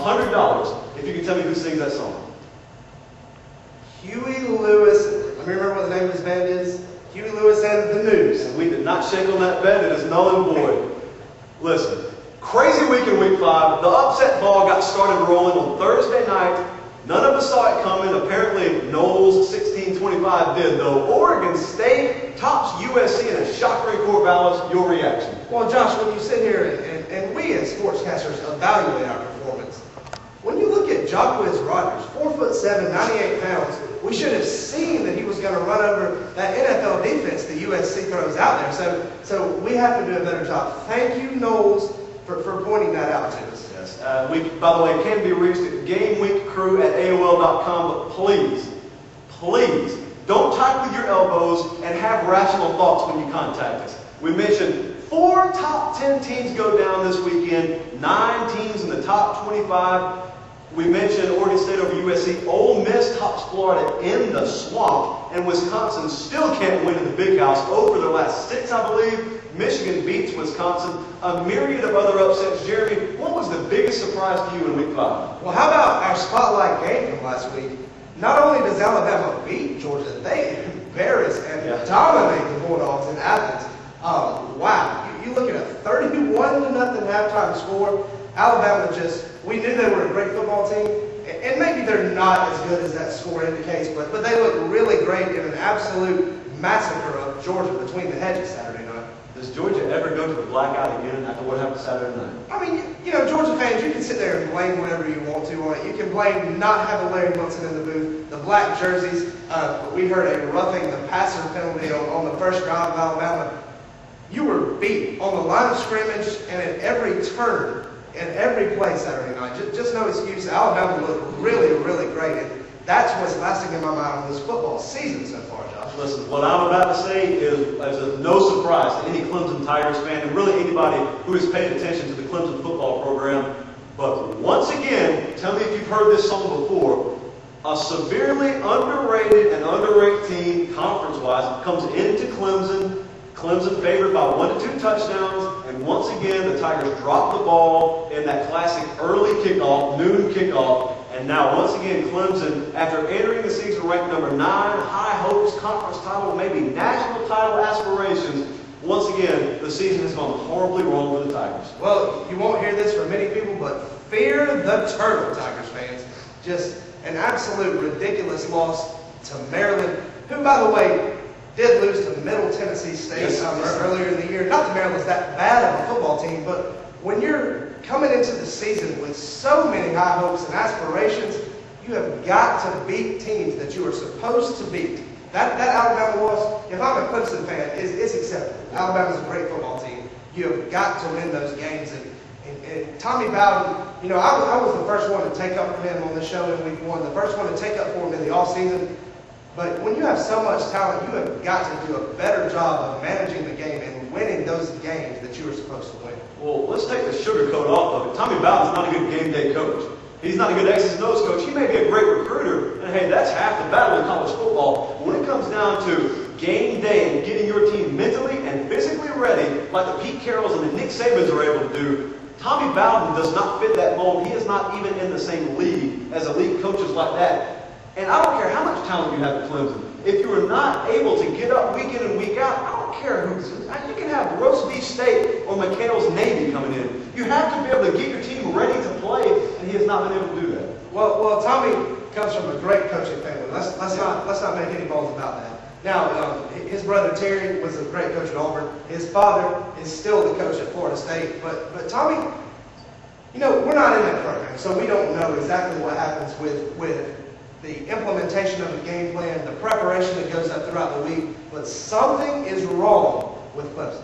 $100 if you can tell me who sings that song. Huey Lewis. Let me remember what the name of his band is. Huey Lewis and the News. And we did not shake on that bet. It is null and void. Listen, crazy week in week 5. The upset ball got started rolling on Thursday night. None of us saw it coming. Apparently, Knowles 16-25 did, though. Oregon State tops USC in a shocker in Corvallis. Your reaction? Well, Josh, when you sit here and we as sportscasters evaluate our performance, when you look at Jacquizz Rodgers, 4'7", 98 pounds, we should have seen that he was going to run over that NFL defense the USC throws out there. So we have to do a better job. Thank you, Knowles, for pointing that out to us. Yes. We, by the way, can be reached at GameweekCrew@AOL.com, but please, don't type with your elbows and have rational thoughts when you contact us. We mentioned 4 top 10 teams go down this weekend, 9 teams in the top 25. We mentioned Oregon State over USC. Ole Miss tops Florida in the swamp, and Wisconsin still can't win in the big house over their last 6, I believe. Michigan beats Wisconsin. A myriad of other upsets. Jeremy, what was the biggest surprise to you in week 5? Well, how about our spotlight game from last week? Not only does Alabama beat Georgia, they embarrass and dominate the Bulldogs in Athens. Wow. You look at a 31-0 halftime score. Alabama we knew they were a great football team, and maybe they're not as good as that score indicates, but they look really great in an absolute massacre of Georgia between the hedges Saturday night. Does Georgia ever go to the blackout again after what happened Saturday night? I mean, you know, Georgia fans, you can sit there and blame whatever you want to on it. You can blame not having Larry Munson in the booth, the black jerseys. We heard a roughing the passer penalty on the first drive of Alabama. You were beat on the line of scrimmage and at every turn. In every play Saturday night. Just no excuse. Alabama looked really, really great. And that's what's lasting in my mind on this football season so far, Josh. Listen, what I'm about to say is no surprise to any Clemson Tigers fan and really anybody who has paid attention to the Clemson football program. But once again, tell me if you've heard this song before, a severely underrated and underrated team, conference-wise, comes into Clemson. Clemson favored by 1 to 2 touchdowns, and once again the Tigers drop the ball in that classic early kickoff, noon kickoff, and now once again Clemson, after entering the season ranked number 9, high hopes, conference title, maybe national title aspirations, once again the season has gone horribly wrong for the Tigers. Well, you won't hear this from many people, but fear the turtle, Tigers fans. Just an absolute ridiculous loss to Maryland, who, by the way, did lose to Middle Tennessee State earlier in the year. Not that Maryland's that bad of a football team, but when you're coming into the season with so many high hopes and aspirations, you have got to beat teams that you are supposed to beat. That Alabama loss, if I'm a Clemson fan, is acceptable. Alabama's a great football team. You have got to win those games. And Tommy Bowden, you know, I was the first one to take up for him on the show in week 1, the first one to take up for him in the offseason. But when you have so much talent, you have got to do a better job of managing the game and winning those games that you are supposed to win. Well, let's take the sugar coat off of it. Tommy Bowden's not a good game day coach. He's not a good X's and O's coach. He may be a great recruiter, and hey, that's half the battle in college football. But when it comes down to game day and getting your team mentally and physically ready, like the Pete Carrolls and the Nick Sabans are able to do, Tommy Bowden does not fit that mold. He is not even in the same league as elite coaches like that. And I don't care how much talent you have at Clemson. If you are not able to get up week in and week out, I don't care who's. You can have Roast Beef State or McHale's Navy coming in. You have to be able to get your team ready to play, and he has not been able to do that. Well, Tommy comes from a great coaching family. Let's not make any balls about that. Now, his brother Terry was a great coach at Auburn. His father is still the coach at Florida State. But Tommy, you know, we're not in that program, so we don't know exactly what happens with the implementation of the game plan, the preparation that goes up throughout the week, but something is wrong with Clemson.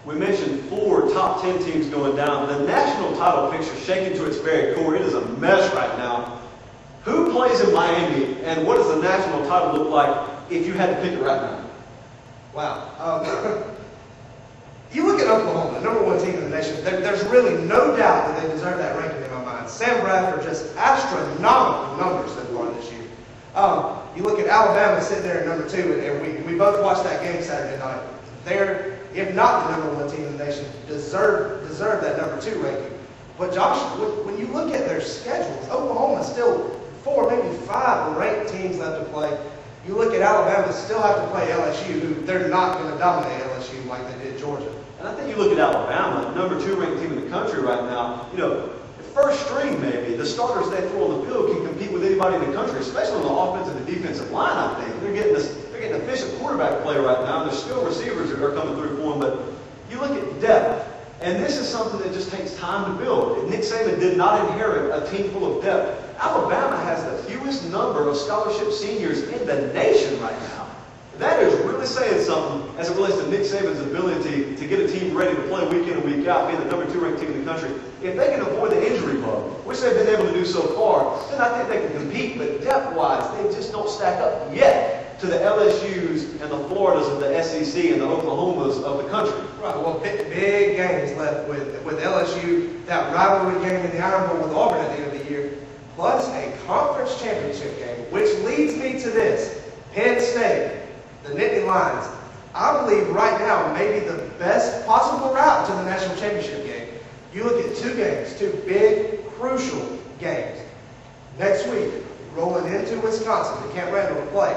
We mentioned 4 top 10 teams going down. The national title picture shaken to its very core. It is a mess right now. Who plays in Miami, and what does the national title look like if you had to pick it right now? Wow. You look at Oklahoma, the #1 team in the nation, there's really no doubt that they deserve that ranking in my mind. Sam Bradford, just astronomical numbers so far this year. You look at Alabama sitting there at #2, and we both watched that game Saturday night. They're, if not the #1 team in the nation, deserve that #2 ranking. But Josh, when you look at their schedules, Oklahoma's still 4, maybe 5 ranked teams left to play. You look at Alabama, still have to play LSU, who they're not going to dominate LSU like they did Georgia. And I think you look at Alabama, number 2 ranked team in the country right now. You know, first string maybe, the starters they throw on the field can compete with anybody in the country, especially on the offensive and defensive line. I think they're getting efficient quarterback play right now. There's still receivers that are coming through for them, but you look at depth. And this is something that just takes time to build. Nick Saban did not inherit a team full of depth. Alabama has the fewest number of scholarship seniors in the nation right now. That is really saying something as it relates to Nick Saban's ability to get a team ready to play week in and week out, being the number 2 ranked team in the country. If they can avoid the injury bug, which they've been able to do so far, then I think they can compete. But depth-wise, they just don't stack up yet to the LSUs and the Floridas of the SEC and the Oklahomas of the country. Right. Well, big games left with LSU, that rivalry game in the Iron Bowl with Auburn at the end of the year, plus a conference championship game, which leads me to this. Penn State, the Nittany Lions, I believe right now maybe the best possible route to the national championship game. You look at 2 games, 2 big, crucial games. Next week, rolling into Wisconsin, to Camp Randall to play.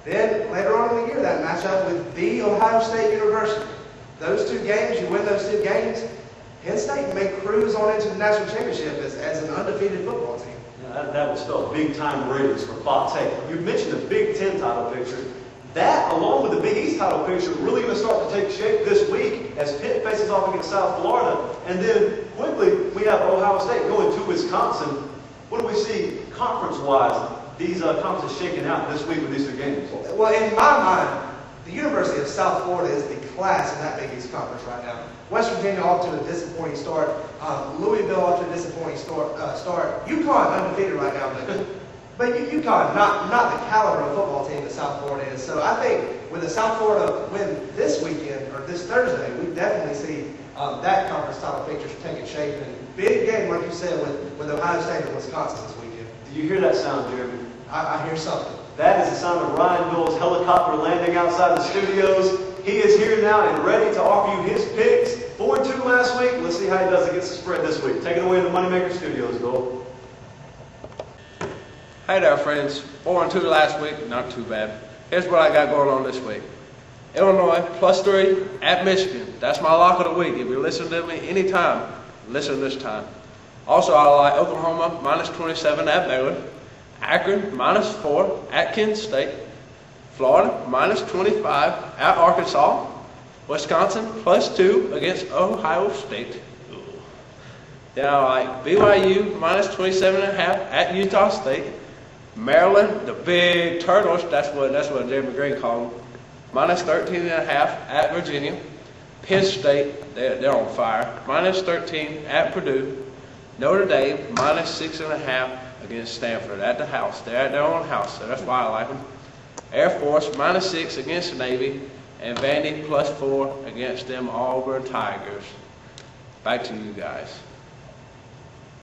Then later on in the year, that matchup with the Ohio State University. Those 2 games, you win those 2 games, Penn State may cruise on into the national championship as an undefeated football team. Yeah, that will spell big-time ratings for Fox. Hey, you mentioned the Big Ten title picture. That, along with the Big East title picture, really going to start to take shape this week as Pitt faces off against South Florida. And then, quickly, we have Ohio State going to Wisconsin. What do we see conference-wise? These conferences shaking out this week with these 2 games. Well, in my mind, the University of South Florida is the class in that Big East conference right now. West Virginia off to a disappointing start. Louisville off to a disappointing start. UConn undefeated right now, but UConn not the caliber of football team that South Florida is. So I think with the South Florida win this weekend or this Thursday, we definitely see that conference title picture taking shape. And big game, like you said, with Ohio State and Wisconsin this weekend. Do you hear that sound, Jeremy? I hear something. That is the sound of Ryan Mill's helicopter landing outside the studios. He is here now and ready to offer you his picks. 4-2 last week. Let's see how he does against the spread this week. Take it away in the Moneymaker Studios, Bill. Hey there, friends. 4-2 last week. Not too bad. Here's what I got going on this week. Illinois +3 at Michigan. That's my lock of the week. If you listen to me anytime, listen this time. Also, I like Oklahoma -27 at Baylor. Akron -4 at Kansas State. Florida -25 at Arkansas. Wisconsin +2 against Ohio State. Then I like BYU -27.5 at Utah State. Maryland, the Big Turtles, that's what Jeremy Green called them, -13.5 at Virginia. Penn State, they're on fire, -13 at Purdue. Notre Dame -6.5 against Stanford at the house. They're at their own house, so that's why I like them. Air Force -6 against the Navy, and Vandy +4 against them Auburn Tigers. Back to you guys.